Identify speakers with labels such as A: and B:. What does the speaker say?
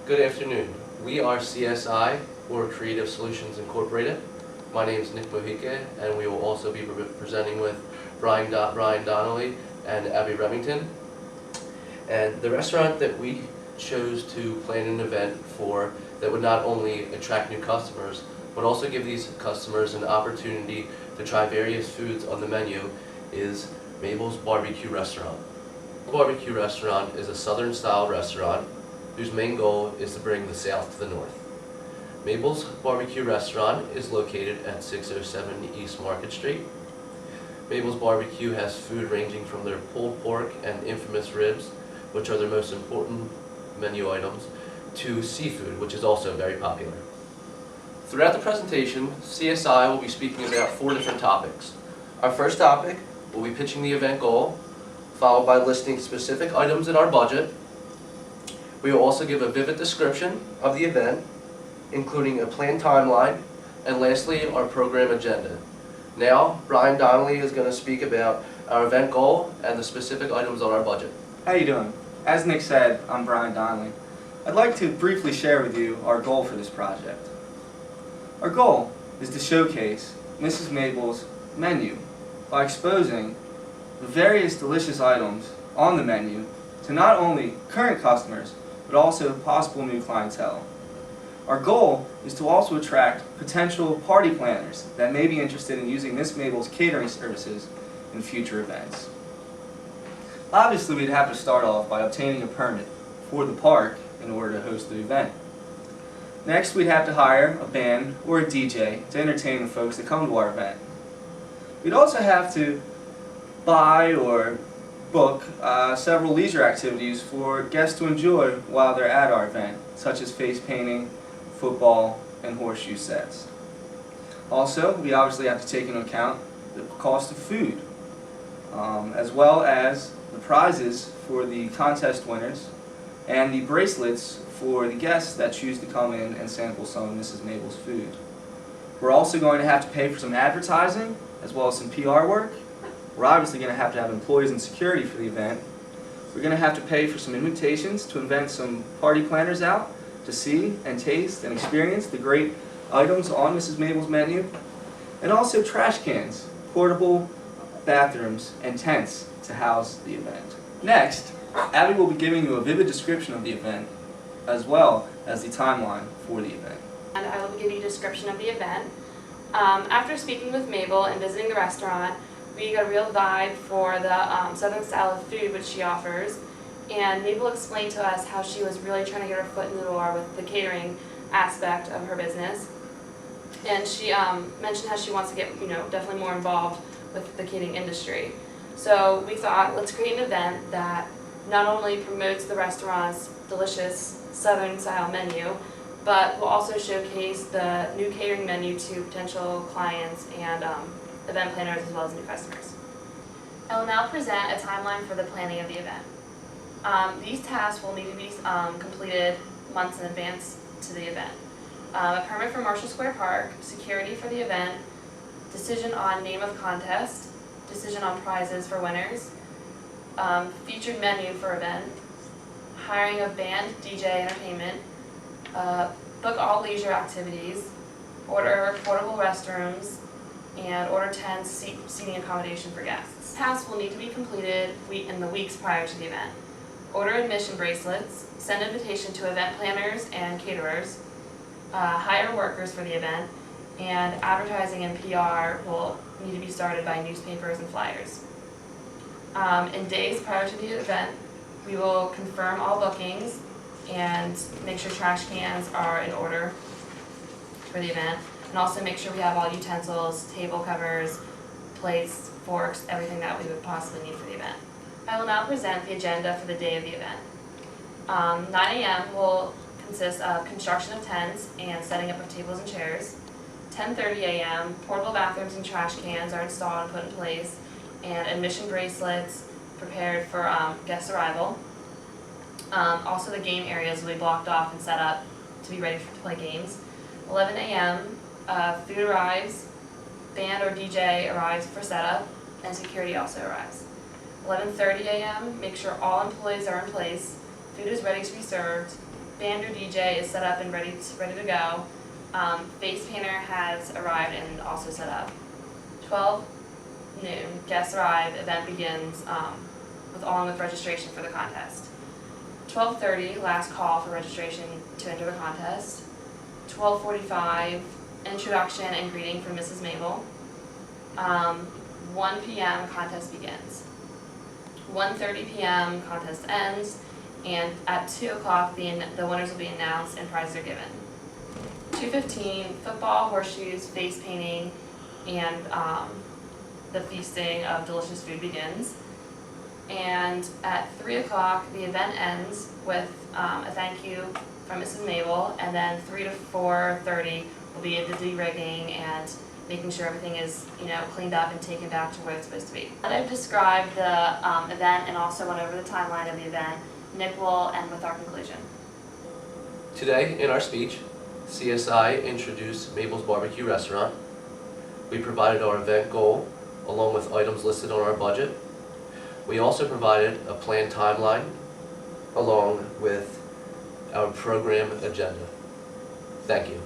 A: Good afternoon. We are CSI, or Creative Solutions Incorporated. My name is Nick Mojica, and we will also be presenting with Brian Donnelly and Abby Remington. And the restaurant that we chose to plan an event for that would not only attract new customers, but also give these customers an opportunity to try various foods on the menu is Mabel's Barbecue Restaurant. Barbecue Restaurant is a southern style restaurant whose main goal is to bring the South to the North. Mabel's Barbecue Restaurant is located at 607 East Market Street. Mabel's Barbecue has food ranging from their pulled pork and infamous ribs, which are their most important menu items, to seafood, which is also very popular. Throughout the presentation, CSI will be speaking about 4 different topics. Our first topic will be pitching the event goal, followed by listing specific items in our budget. We will also give a vivid description of the event, including a planned timeline, and lastly, our program agenda. Now, Brian Donnelly is going to speak about our event goal and the specific items on our budget.
B: How you doing? As Nick said, I'm Brian Donnelly. I'd like to briefly share with you our goal for this project. Our goal is to showcase Mrs. Mabel's menu by exposing the various delicious items on the menu to not only current customers, but also possible new clientele. Our goal is to also attract potential party planners that may be interested in using Miss Mabel's catering services in future events. Obviously, we'd have to start off by obtaining a permit for the park in order to host the event. Next, we'd have to hire a band or a DJ to entertain the folks that come to our event. We'd also have to buy or book several leisure activities for guests to enjoy while they're at our event, such as face painting, football, and horseshoe sets. Also, we obviously have to take into account the cost of food, as well as the prizes for the contest winners and the bracelets for the guests that choose to come in and sample some of Mrs. Mabel's food. We're also going to have to pay for some advertising, as well as some PR work. We're obviously going to have employees and security for the event. We're going to have to pay for some invitations to invite some party planners out to see and taste and experience the great items on Mrs. Mabel's menu. And also trash cans, portable bathrooms, and tents to house the event. Next, Abby will be giving you a vivid description of the event, as well as the timeline for the event.
C: And I will give you a description of the event. After speaking with Mabel and visiting the restaurant, we got a real vibe for the southern style of food which she offers, and Mabel explained to us how she was really trying to get her foot in the door with the catering aspect of her business. And she mentioned how she wants to get definitely more involved with the catering industry. So we thought, let's create an event that not only promotes the restaurant's delicious southern style menu, but will also showcase the new catering menu to potential clients and event planners as well as new customers. I will now present a timeline for the planning of the event. These tasks will need to be completed months in advance to the event. A permit for Marshall Square Park, security for the event, decision on name of contest, decision on prizes for winners, featured menu for event, hiring of band, DJ, entertainment, book all leisure activities, order portable restrooms, and order tents, seating accommodation for guests. Tasks will need to be completed in the weeks prior to the event. Order admission bracelets, send invitation to event planners and caterers, hire workers for the event, and advertising and PR will need to be started by newspapers and flyers. In days prior to the event, we will confirm all bookings and make sure trash cans are in order for the event, and also make sure we have all utensils, table covers, plates, forks, everything that we would possibly need for the event. I will now present the agenda for the day of the event. 9 a.m. will consist of construction of tents and setting up of tables and chairs. 10:30 a.m. portable bathrooms and trash cans are installed and put in place, and admission bracelets prepared for guest arrival. Also, the game areas will be blocked off and set up to be ready to play games. 11 a.m. Food arrives, band or DJ arrives for setup, and security also arrives. 11:30 a.m. make sure all employees are in place, food is ready to be served, Band or DJ is set up and ready to go. Face painter has arrived and also set up. 12 noon, guests arrive, event begins along with registration for the contest. 12:30, last call for registration to enter the contest. 12:45, introduction and greeting from Mrs. Mabel. 1 p.m. contest begins. 1:30 p.m. contest ends, and at 2 o'clock the winners will be announced and prizes are given. 2:15, football, horseshoes, face painting, and the feasting of delicious food begins. And at 3 o'clock, the event ends with a thank you from Mrs. Mabel, and then 3 to 4:30 will be the de-rigging and making sure everything is, cleaned up and taken back to where it's supposed to be. And I've described the event and also went over the timeline of the event. Nick will end with our conclusion.
A: Today, in our speech, CSI introduced Mabel's Barbecue Restaurant. We provided our event goal, along with items listed on our budget. We also provided a planned timeline, along with our program agenda. Thank you.